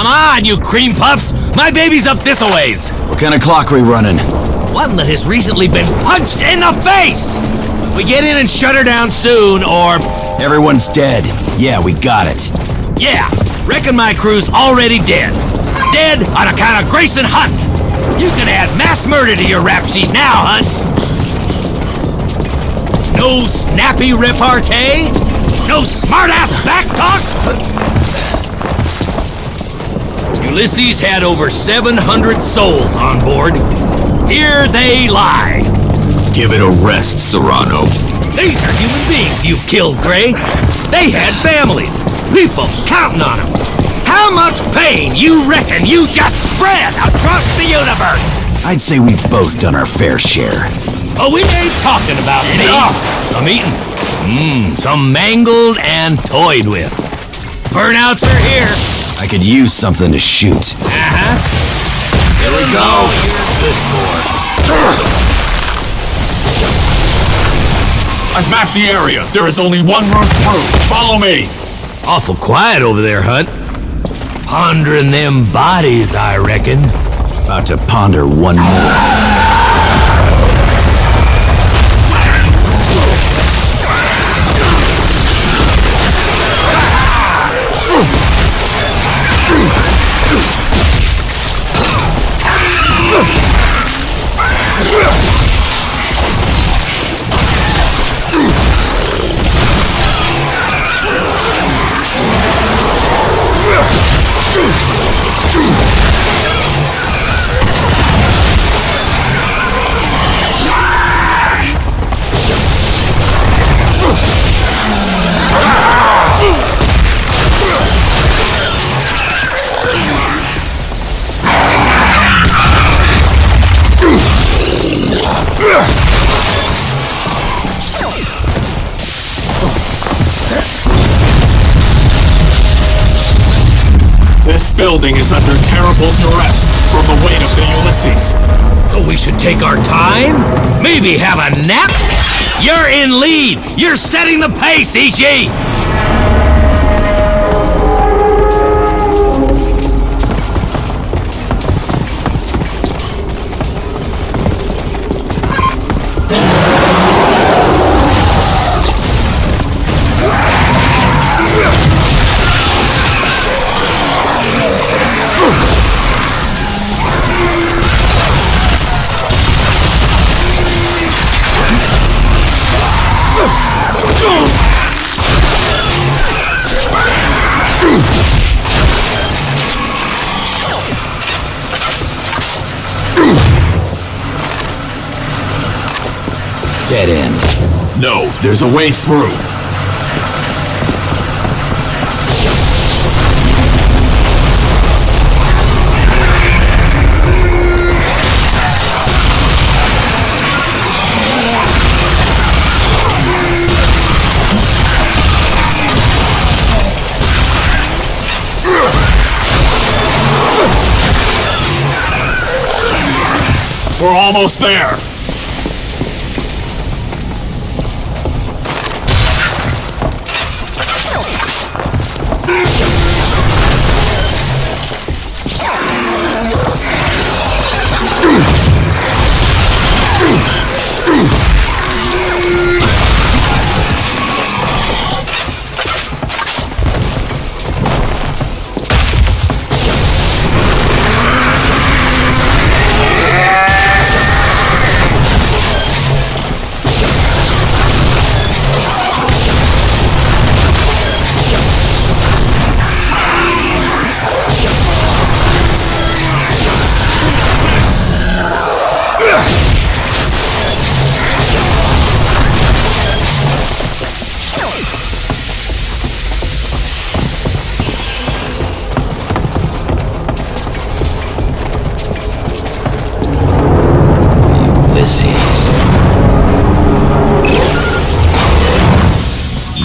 Come on, you cream puffs! My baby's up this-a-ways! What kind of clock we running? One that has recently been punched in the face! We get in and shut her down soon, or... Everyone's dead. Yeah, we got it. Yeah, reckon my crew's already dead. Dead on account of Grayson Hunt! You can add mass murder to your rap sheet now, Hunt! No snappy repartee? No smart-ass backtalk? Ulysses had over 700 souls on board. Here they lie. Give it a rest, Serrano. These are human beings you've killed, Gray. They had families, people counting on them. How much pain you reckon you just spread across the universe? I'd say we've both done our fair share. But we ain't talking about me. Some eating. Some mangled and toyed with. Burnouts are here. I could use something to shoot. Here we go. You're good for. I've mapped the area. There is only one route through. Follow me. Awful quiet over there, Hunt. Pondering them bodies, I reckon. About to ponder one more. This building is under terrible duress from the weight of the Ulysses. So we should take our time? Maybe have a nap? You're in lead! You're setting the pace, Ishi! Dead end. No, there's a way through. We're almost there.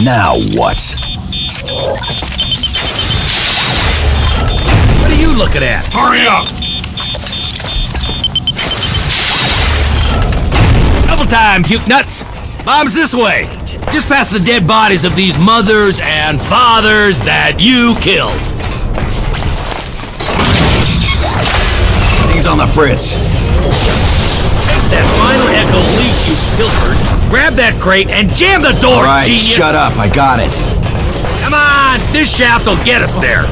Now what? What are you looking at? Hurry up! Double time, puke nuts! Bomb's this way! Just past the dead bodies of these mothers and fathers that you killed! Everything's on the fritz. Take that final Echo leash you pilfered, grab that crate, and jam the door, All right, genius! shut up. I got it. Come on, this shaft will get us there.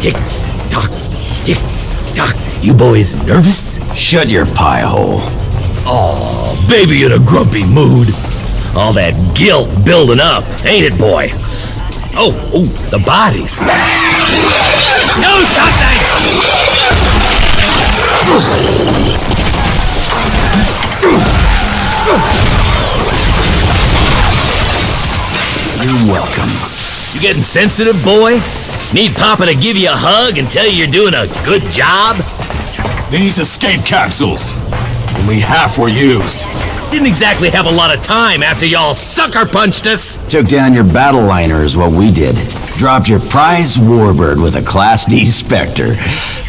Tick tock, tick tock. You boys nervous? Shut your pie hole. Oh, baby in a grumpy mood. All that guilt building up, ain't it, boy? Oh, the bodies. Do something! You're welcome. You getting sensitive, boy? Need Papa to give you a hug and tell you you're doing a good job? These escape capsules. Only half were used. Didn't exactly have a lot of time after y'all sucker punched us. Took down your battle liner is what we did. Dropped your prize warbird with a Class D Spectre.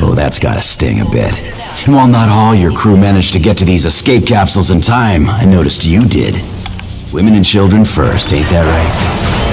Oh, that's gotta sting a bit. And while not all your crew managed to get to these escape capsules in time, I noticed you did. Women and children first, ain't that right?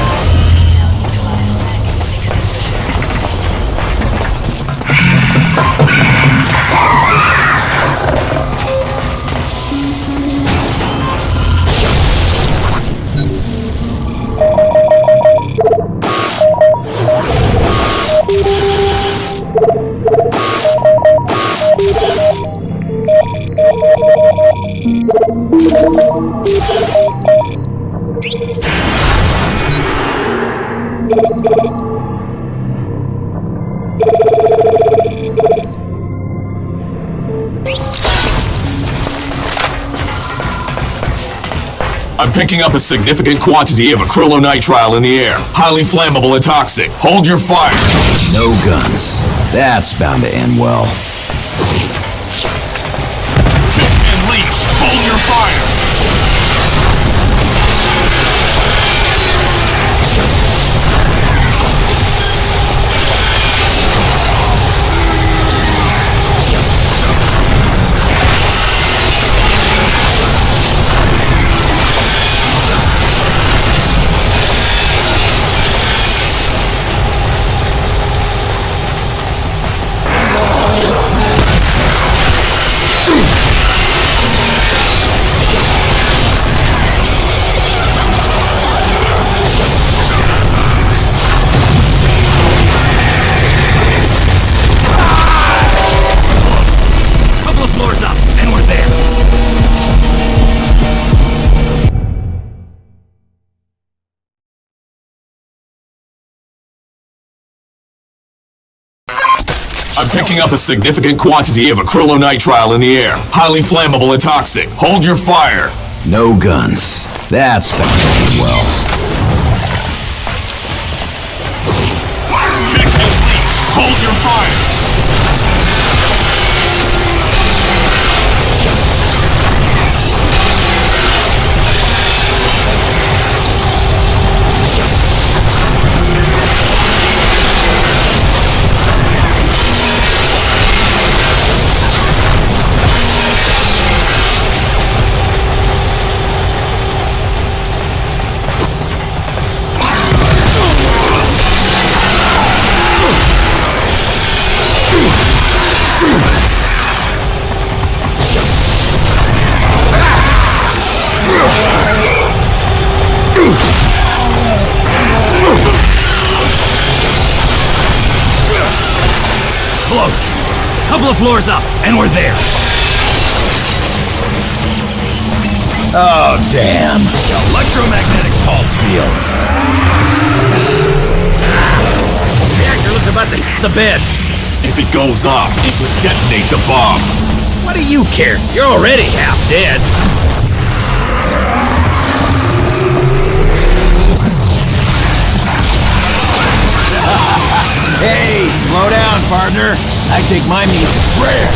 I'm picking up a significant quantity of acrylonitrile in the air. Highly flammable and toxic. Hold your fire. No guns. That's bound to end well. Pick and leash. Hold your fire. I'm picking up a significant quantity of acrylonitrile in the air. Highly flammable and toxic. Hold your fire. No guns. That's bound to end well. Pick and leash. Hold your fire. Close. Couple of floors up, and we're there. Oh, damn. Electromagnetic pulse fields. The reactor looks about to hit the bed. If it goes off, it would detonate the bomb. What do you care? You're already half dead. Hey, slow down, partner. I take my meat rare.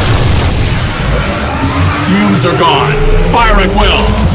Fumes are gone. Fire at will.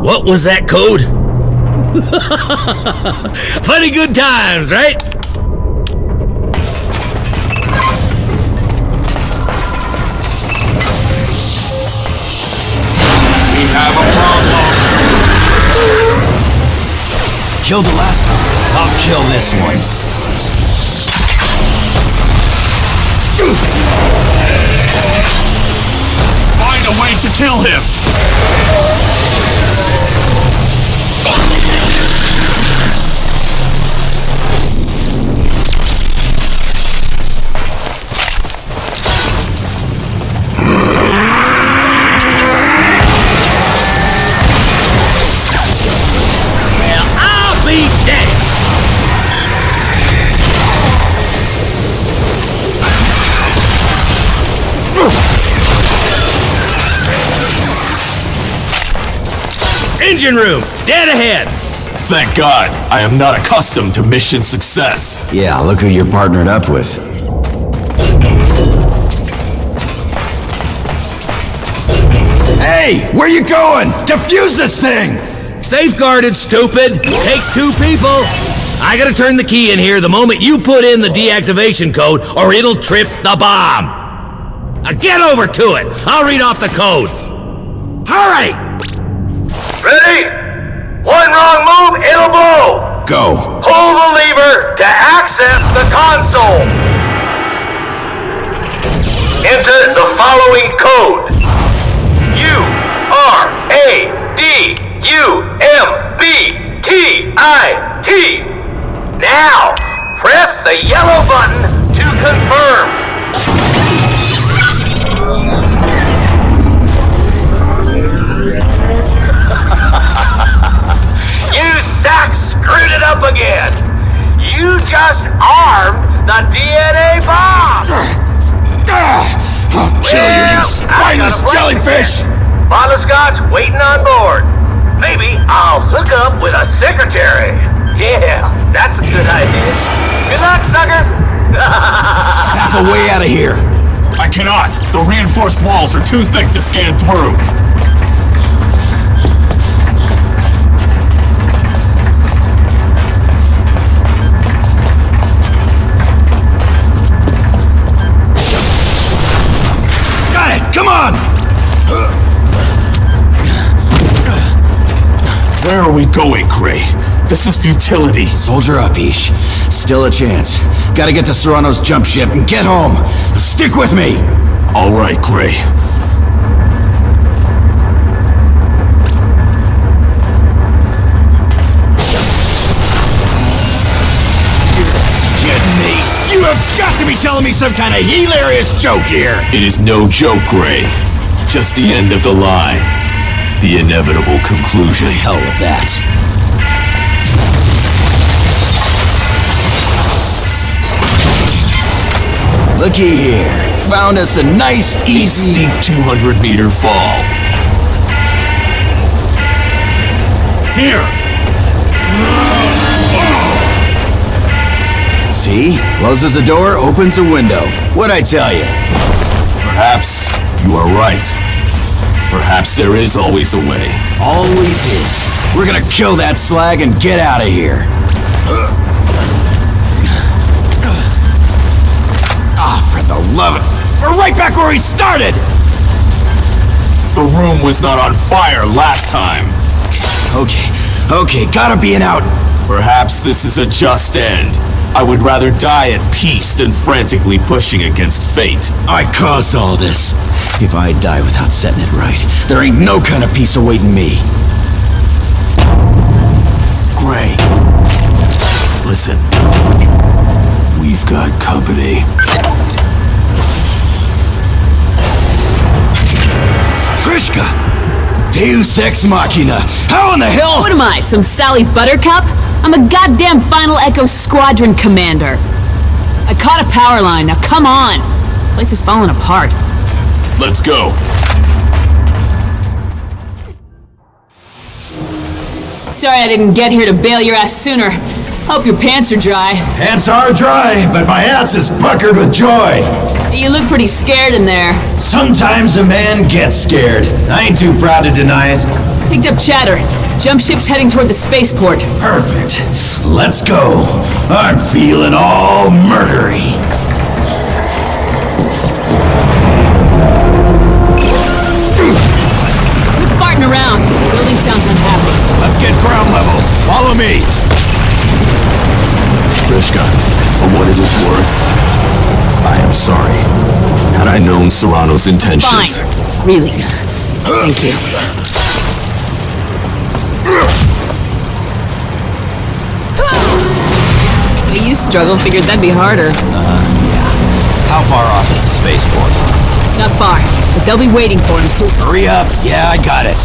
What was that code? Funny good times, right? We have a problem. Killed the last one. I'll kill this one. Find a way to kill him. Engine room, dead ahead. Thank God, I am not accustomed to mission success. Yeah, look who you're partnered up with. Hey, where you going? Defuse this thing! Safeguarded, stupid. Takes two people. I gotta turn the key in here the moment you put in the deactivation code, or it'll trip the bomb. Now get over to it. I'll read off the code. Hurry! Ready? One wrong move, it'll blow. Go. Pull the lever to access the console. Enter the following code. URADUMBTIT. Now, press the yellow button to confirm. You sacks screwed it up again. You just armed the DNA bomb. I'll kill you, you spineless jellyfish! Bottle of scotch waiting on board. Maybe I'll hook up with a secretary. Yeah, that's a good idea. Good luck, suckers. Half a way out of here. I cannot. The reinforced walls are too thick to scan through. Got it! Come on! Where are we going, Gray? This is futility. Soldier up, Ish. Still a chance. Gotta get to Serrano's jump ship and get home. Stick with me! All right, Gray. Kidding me? You have got to be telling me some kind of hilarious joke here! It is no joke, Gray. Just the end of the line. The inevitable conclusion. Hell with that. Looky here. Found us a nice, easy... Steep 200-meter fall. Here! See? Closes a door, opens a window. What'd I tell you? Perhaps you are right. Perhaps there is always a way. Always is. We're gonna kill that slag and get out of here. Ah, for the love of... We're right back where we started! The room was not on fire last time. Okay, gotta be an out. Perhaps this is a just end. I would rather die at peace than frantically pushing against fate. I caused all this. If I die without setting it right, there ain't no kind of peace awaiting me. Gray. Listen. We've got company. Trishka! Deus Ex Machina! How in the hell— What am I, some Sally Buttercup? I'm a goddamn Final Echo Squadron commander. I caught a power line, now come on! Place is falling apart. Let's go. Sorry I didn't get here to bail your ass sooner. Hope your pants are dry. Pants are dry, but my ass is puckered with joy. You look pretty scared in there. Sometimes a man gets scared. I ain't too proud to deny it. Picked up chatter. Jump ship's heading toward the spaceport. Perfect. Let's go. I'm feeling all murdery. Quit farting around. The building sounds unhappy. Let's get ground level. Follow me. Trishka, for what it is worth, I am sorry. Had I known Serrano's intentions... Fine. Really. Thank you. The way you struggle, figured that'd be harder. Yeah. How far off is the spaceport? Not far, but they'll be waiting for him, so... Hurry up. Yeah, I got it.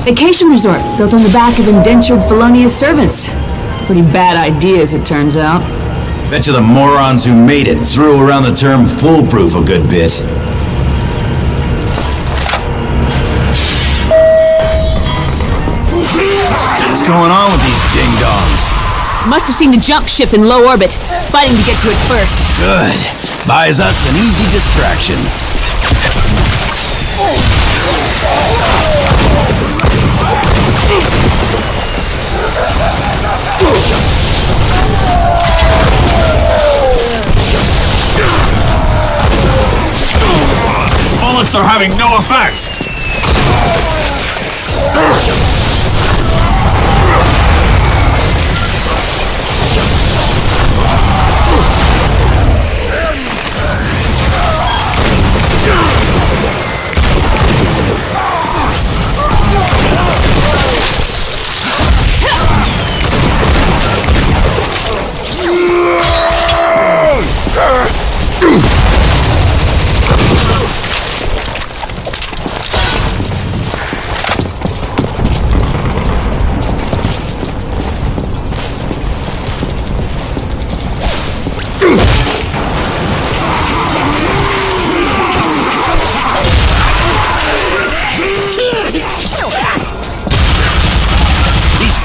Vacation resort, built on the back of indentured felonious servants. Pretty bad idea, as it turns out. Bet you the morons who made it threw around the term foolproof a good bit. What's going on with these ding-dongs? Must have seen the jump ship in low orbit, fighting to get to it first. Good. Buys us an easy distraction. Bullets are having no effect!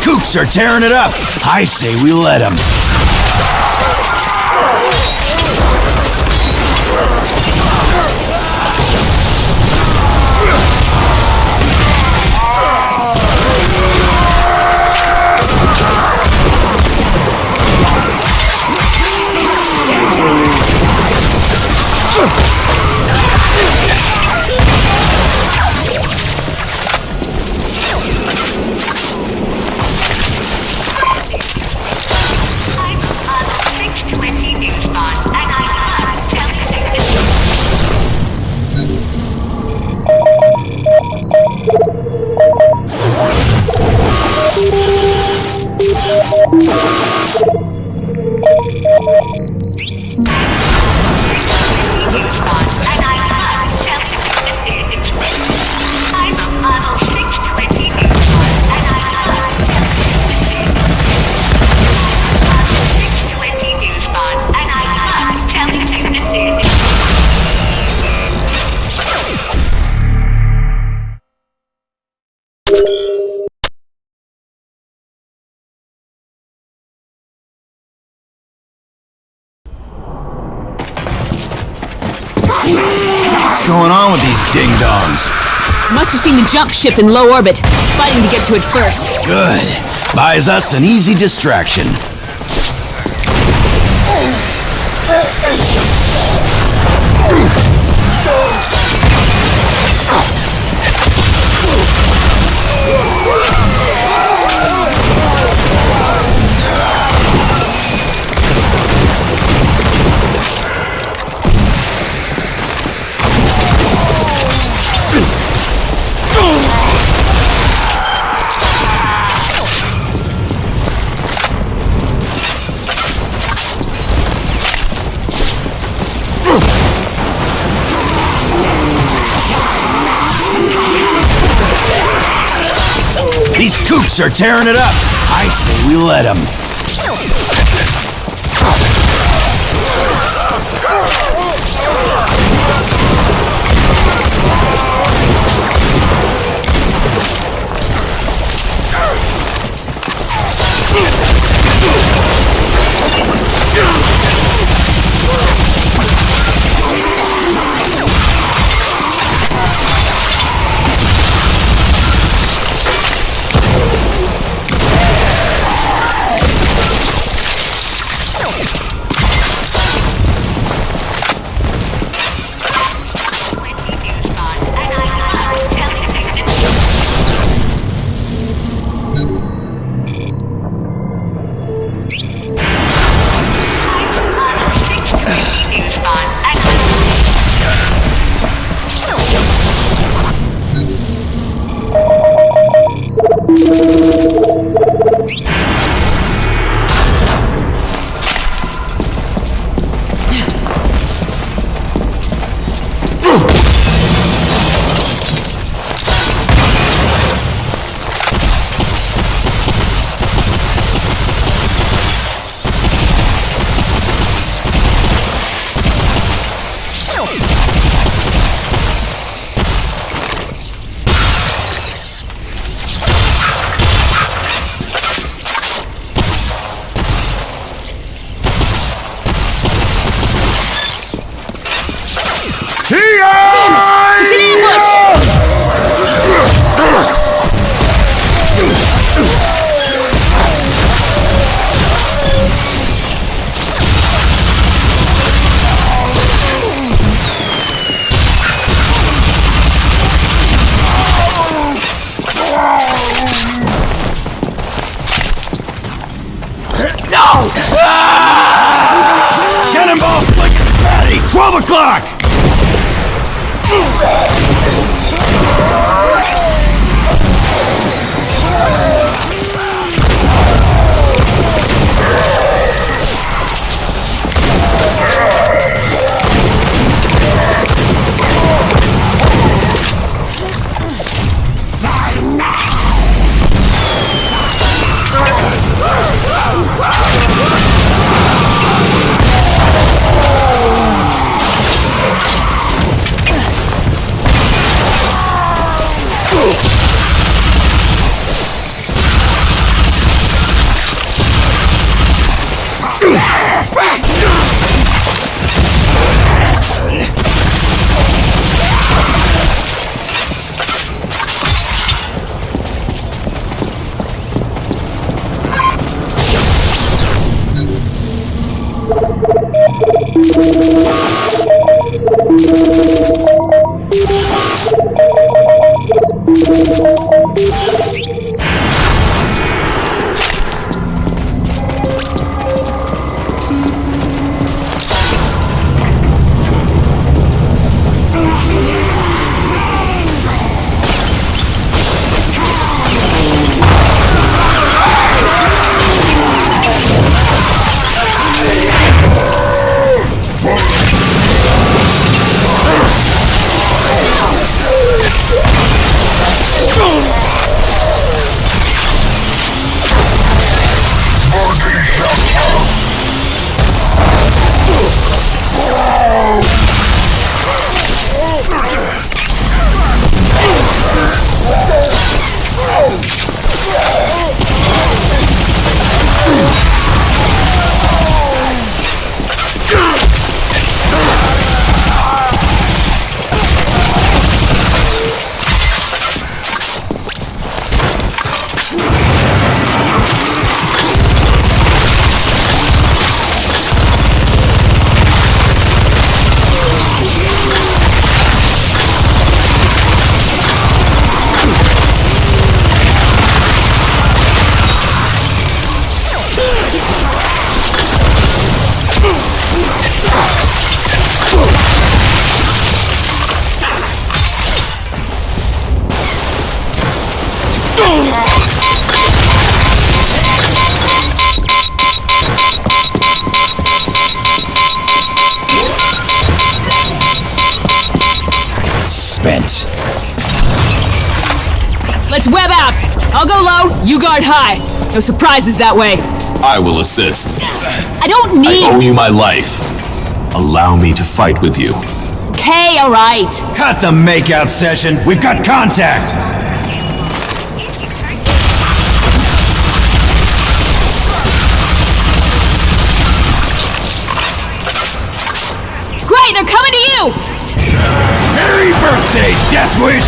Kooks are tearing it up. I say we let them. What's going on with these ding-dongs? Must have seen the jump ship in low orbit, fighting to get to it first. Good. Buys us an easy distraction. These kooks are tearing it up. I say we let them. Cannonball flicker ready! 12 o'clock! Let's web out! I'll go low, you guard high. No surprises that way. I will assist. I don't need... I owe you my life. Allow me to fight with you. Okay, alright. Cut the makeout session. We've got contact. Great, they're coming to you! Merry birthday, Death Wish!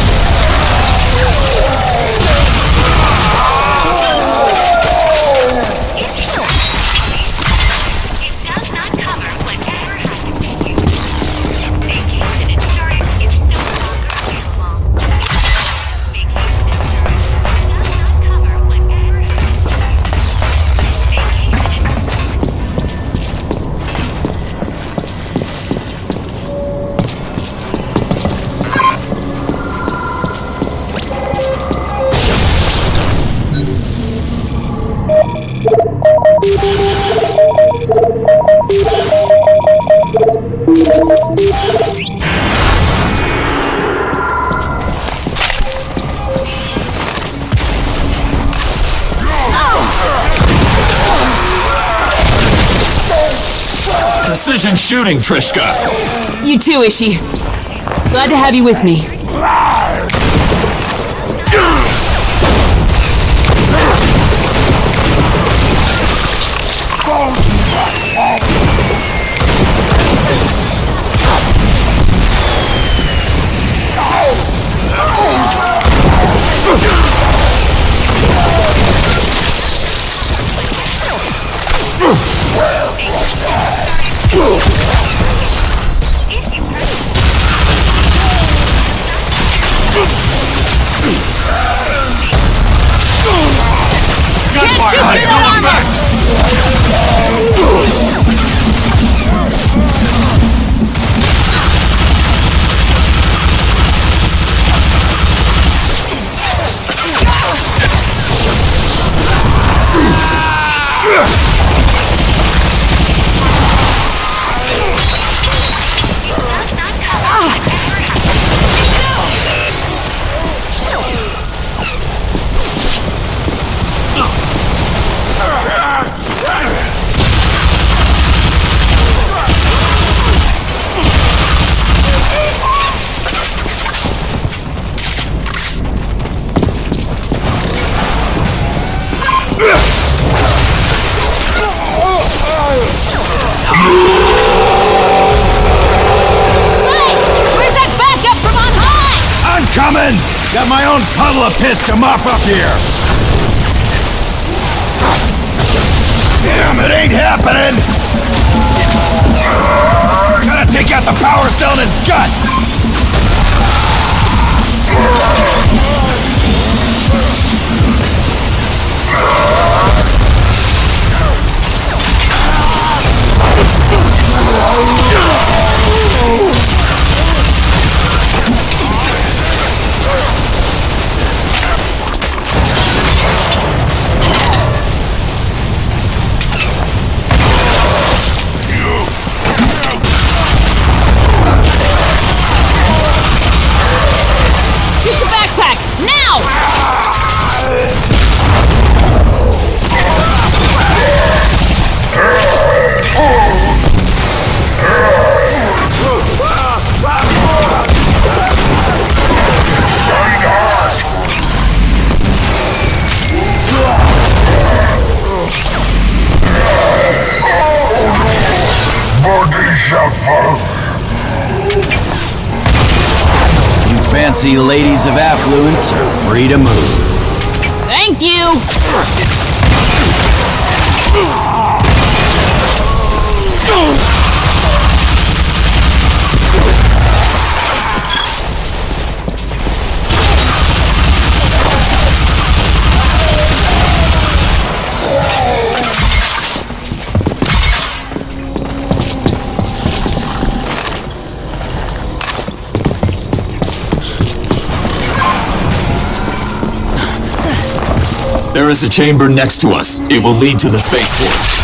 Precision shooting, Trishka! You too, Ishi. Glad to have you with me. Gunfire has no effect! Coming! Got my own puddle of piss to mop up here! Damn, it ain't happening! Gotta take out the power cell in his gut! You fancy ladies of affluence are free to move. Thank you! There is a chamber next to us. It will lead to the spaceport.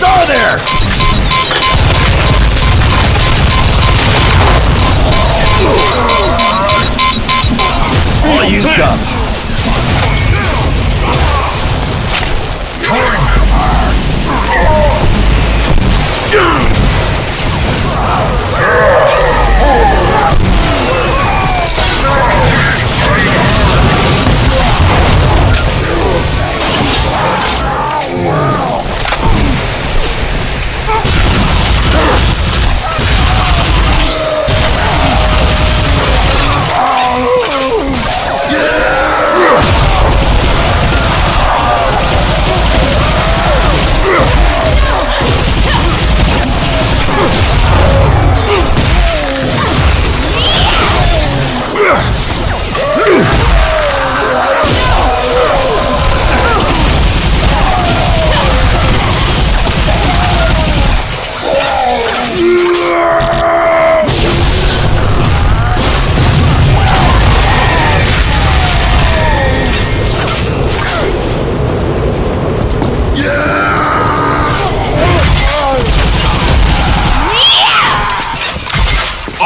Are there? All used up.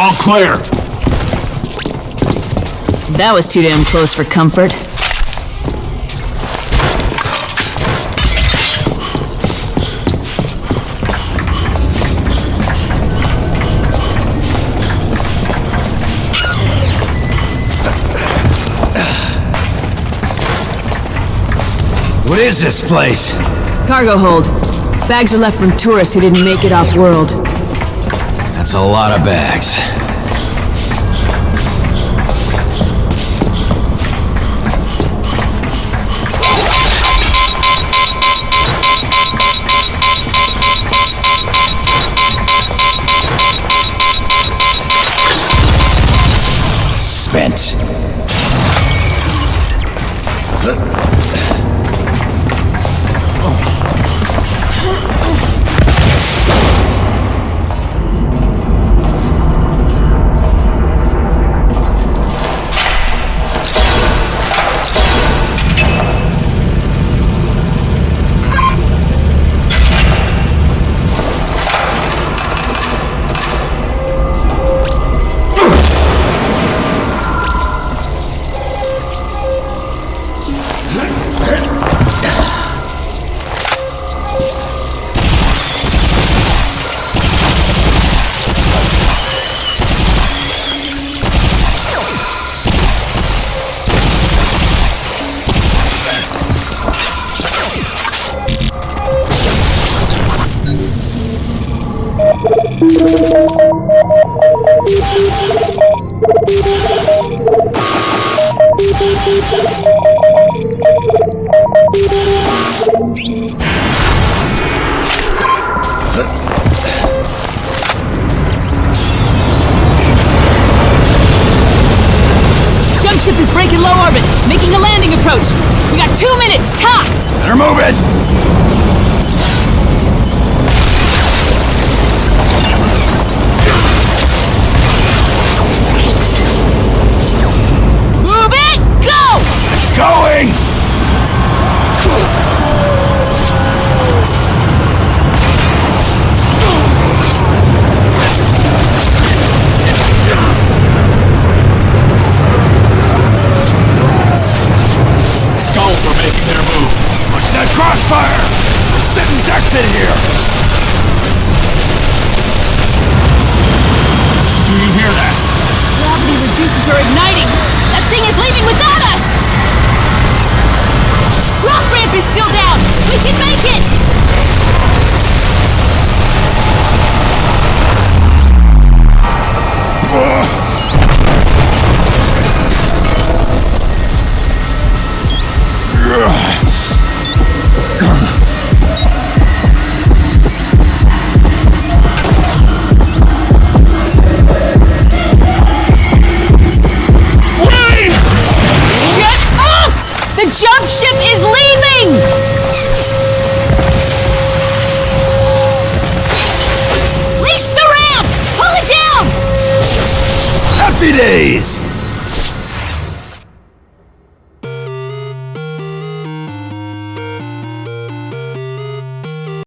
All clear. That was too damn close for comfort. What is this place? Cargo hold. Bags are left from tourists who didn't make it off-world. That's a lot of bags. Spent. ship is breaking low orbit, making a landing approach. We got 2 minutes, tops! Better move it! Move it! Go! Going! Skulls are making their move. Watch that crossfire! We're sitting ducks in here! Do you hear that? Gravity reducers are igniting! That thing is leaving without us! Drop ramp is still down! We can make it! Get up! The jump ship is leaving! Leash the ramp! Pull it down! Happy days!